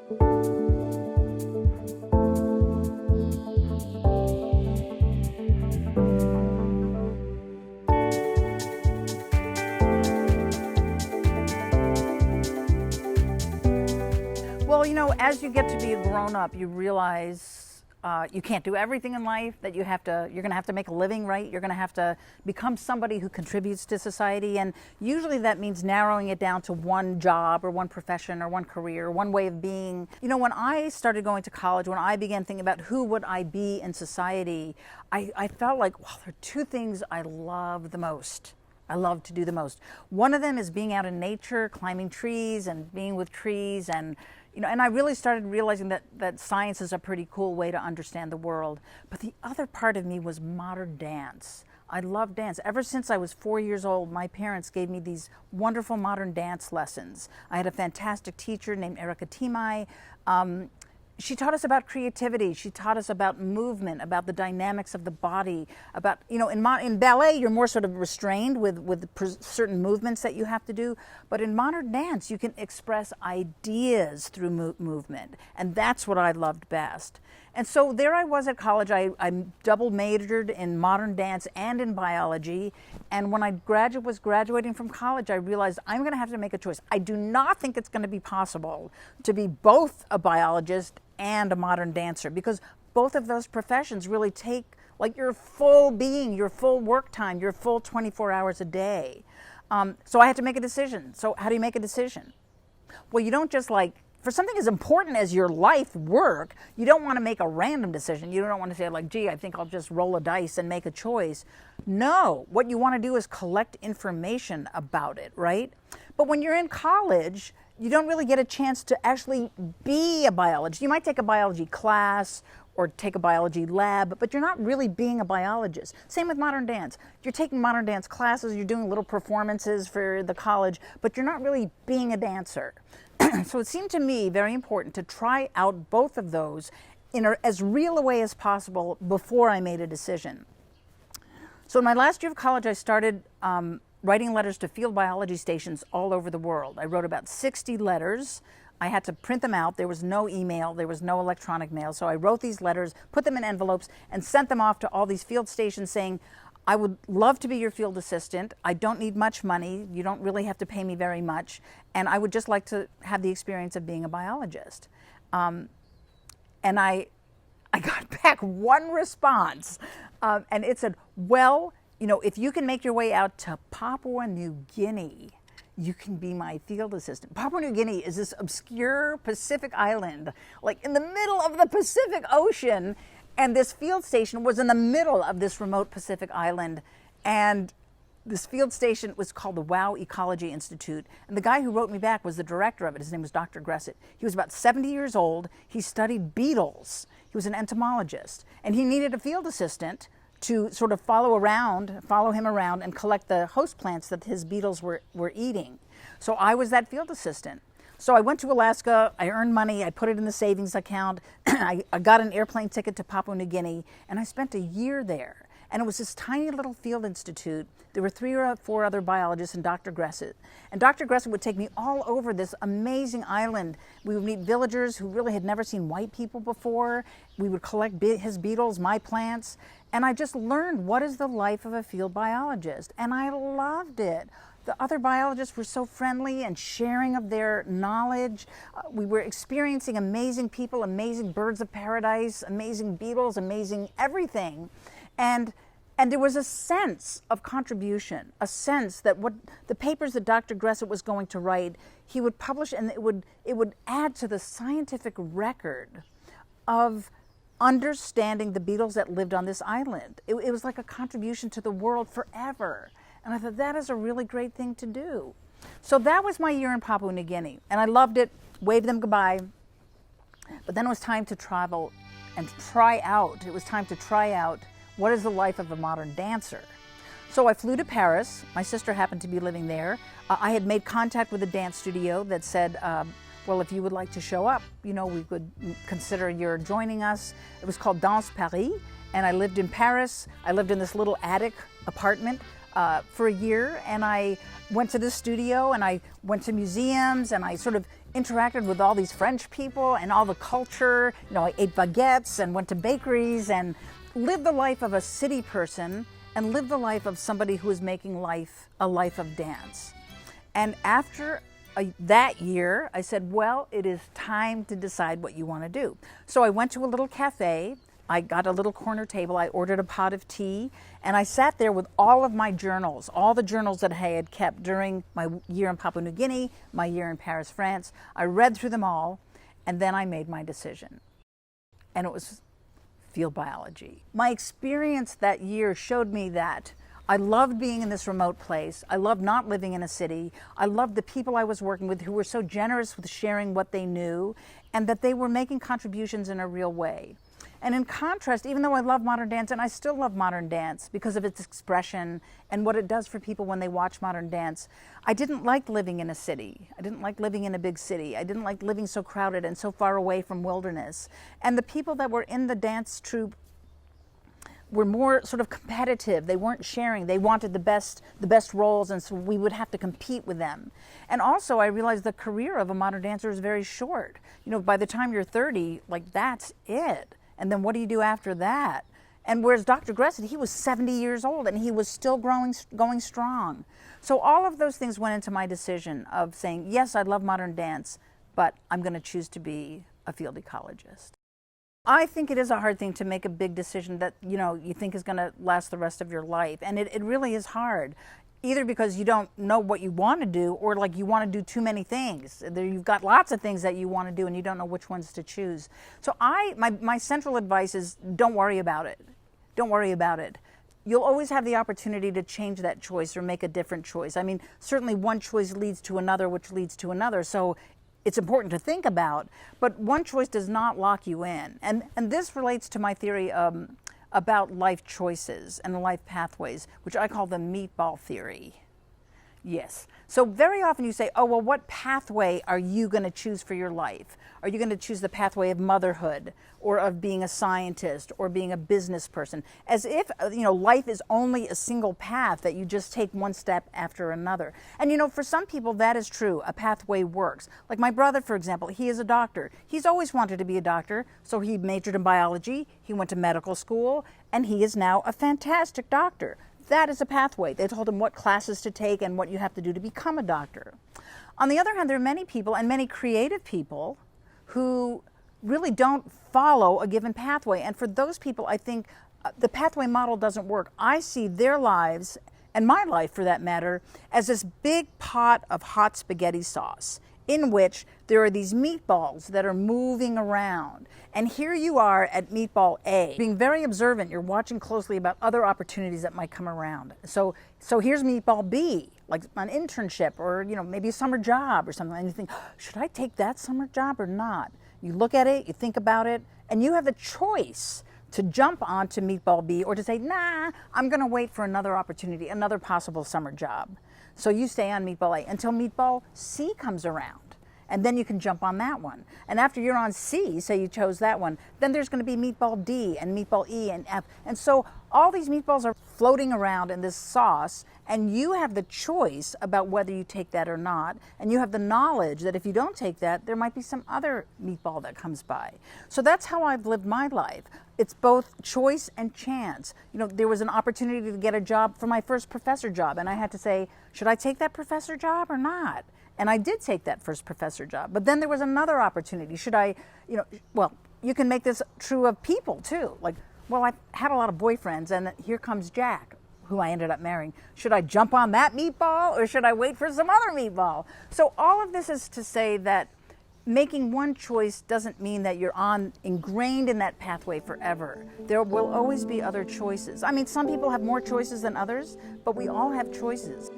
Well, you know, as you get to be a grown-up, you realize you can't do everything in life, that you're going to have to make a living, right? You're going to have to become somebody who contributes to society, and usually that means narrowing it down to one job or one profession or one career, or one way of being. You know, when I started going to college, when I began thinking about who would I be in society, I felt like, well, there are two things I love the most. I love to do the most. One of them is being out in nature, climbing trees and being with trees, and you know, and I really started realizing that science is a pretty cool way to understand the world. But the other part of me was modern dance. I love dance. Ever since I was 4 years old, my parents gave me these wonderful modern dance lessons. I had a fantastic teacher named Erica Timai. She taught us about creativity. She taught us about movement, about the dynamics of the body, about, you know, in ballet, you're more sort of restrained with certain movements that you have to do. But in modern dance, you can express ideas through movement. And that's what I loved best. And so there I was at college. I double majored in modern dance and in biology. And when I was graduating from college, I realized I'm going to have to make a choice. I do not think it's going to be possible to be both a biologist and a modern dancer, because both of those professions really take like your full being, your full work time, your full 24 hours a day. So I had to make a decision. So how do you make a decision? Well, you don't just like, for something as important as your life work, you don't want to make a random decision. You don't want to say like, gee, I think I'll just roll a dice and make a choice. No, what you want to do is collect information about it, right? But when you're in college, you don't really get a chance to actually be a biologist. You might take a biology class or take a biology lab, but you're not really being a biologist. Same with modern dance. You're taking modern dance classes, you're doing little performances for the college, but you're not really being a dancer. So it seemed to me very important to try out both of those in as real a way as possible before I made a decision. So in my last year of college, I started writing letters to field biology stations all over the world. I wrote about 60 letters. I had to print them out. There was no email, there was no electronic mail. So I wrote these letters, put them in envelopes, and sent them off to all these field stations saying, I would love to be your field assistant. I don't need much money. You don't really have to pay me very much. And I would just like to have the experience of being a biologist. And I got back one response, and it said, well, you know, if you can make your way out to Papua New Guinea, you can be my field assistant. Papua New Guinea is this obscure Pacific island, like in the middle of the Pacific Ocean, and this field station was in the middle of this remote Pacific island. And this field station was called the Wow Ecology Institute. And the guy who wrote me back was the director of it. His name was Dr. Gressett. He was about 70 years old. He studied beetles. He was an entomologist. And he needed a field assistant to sort of follow him around and collect the host plants that his beetles were eating. So I was that field assistant. So I went to Alaska, I earned money, I put it in the savings account, I got an airplane ticket to Papua New Guinea, and I spent a year there. And it was this tiny little field institute. There were 3 or 4 other biologists and Dr. Gressett. And Dr. Gressett would take me all over this amazing island. We would meet villagers who really had never seen white people before. We would collect his beetles, my plants. And I just learned what is the life of a field biologist. And I loved it. The other biologists were so friendly and sharing of their knowledge. We were experiencing amazing people, amazing birds of paradise, amazing beetles, amazing everything. And there was a sense of contribution, a sense that what the papers that Dr. Gressett was going to write, he would publish, and it would add to the scientific record of understanding the beetles that lived on this island. It was like a contribution to the world forever. And I thought, that is a really great thing to do. So that was my year in Papua New Guinea. And I loved it, waved them goodbye. But then it was time to travel and try out. It was time to try out what is the life of a modern dancer. So I flew to Paris. My sister happened to be living there. I had made contact with a dance studio that said, well, if you would like to show up, you know, we could consider your joining us. It was called Danse Paris. And I lived in Paris. I lived in this little attic apartment. for a year, and I went to the studio and I went to museums and I sort of interacted with all these French people and all the culture. You know, I ate baguettes and went to bakeries and lived the life of a city person and lived the life of somebody who was making life a life of dance. And after that year, I said, well, it is time to decide what you want to do. So I went to a little cafe. I got a little corner table. I ordered a pot of tea, and I sat there with all of my journals, all the journals that I had kept during my year in Papua New Guinea, my year in Paris, France. I read through them all, and then I made my decision. And it was field biology. My experience that year showed me that I loved being in this remote place. I loved not living in a city. I loved the people I was working with who were so generous with sharing what they knew, and that they were making contributions in a real way. And in contrast, even though I love modern dance, and I still love modern dance because of its expression and what it does for people when they watch modern dance, I didn't like living in a city. I didn't like living in a big city. I didn't like living so crowded and so far away from wilderness. And the people that were in the dance troupe were more sort of competitive. They weren't sharing. They wanted the best roles, and so we would have to compete with them. And also I realized the career of a modern dancer is very short. You know, by the time you're 30, like, that's it. And then what do you do after that? And whereas Dr. Gressett, he was 70 years old and he was still going strong. So all of those things went into my decision of saying, yes, I love modern dance, but I'm going to choose to be a field ecologist. I think it is a hard thing to make a big decision that, you know, you think is going to last the rest of your life. And it really is hard, either because you don't know what you want to do, or like you want to do too many things. You've got lots of things that you want to do and you don't know which ones to choose. So my central advice is, don't worry about it. Don't worry about it. You'll always have the opportunity to change that choice or make a different choice. I mean, certainly one choice leads to another, which leads to another. So it's important to think about, but one choice does not lock you in. And this relates to my theory about life choices and life pathways, which I call the meatball theory. Yes. So very often you say, oh, well, what pathway are you going to choose for your life? Are you going to choose the pathway of motherhood, or of being a scientist, or being a business person? As if, you know, life is only a single path that you just take one step after another. And, you know, for some people that is true. A pathway works. Like my brother, for example, he is a doctor. He's always wanted to be a doctor, so he majored in biology, he went to medical school, and he is now a fantastic doctor. That is a pathway. They told him what classes to take and what you have to do to become a doctor. On the other hand, there are many people, and many creative people, who really don't follow a given pathway. And for those people, I think the pathway model doesn't work. I see their lives, and my life for that matter, as this big pot of hot spaghetti sauce, in which there are these meatballs that are moving around. And here you are at meatball A, being very observant. You're watching closely about other opportunities that might come around. So here's meatball B, like an internship, or, you know, maybe a summer job or something. And you think, should I take that summer job or not? You look at it, you think about it, and you have the choice to jump onto meatball B, or to say, nah, I'm going to wait for another opportunity, another possible summer job. So you stay on meatball A until meatball C comes around. And then you can jump on that one. And after you're on C, say you chose that one, then there's going to be meatball D and meatball E and F. And so all these meatballs are floating around in this sauce, and you have the choice about whether you take that or not. And you have the knowledge that if you don't take that, there might be some other meatball that comes by. So that's how I've lived my life. It's both choice and chance. You know, there was an opportunity to get a job for my first professor job, and I had to say, should I take that professor job or not? And I did take that first professor job. But then there was another opportunity. Should I, you know, well, you can make this true of people too. Like, well, I've had a lot of boyfriends, and here comes Jack, who I ended up marrying. Should I jump on that meatball, or should I wait for some other meatball? So all of this is to say that making one choice doesn't mean that you're ingrained in that pathway forever. There will always be other choices. I mean, some people have more choices than others, but we all have choices.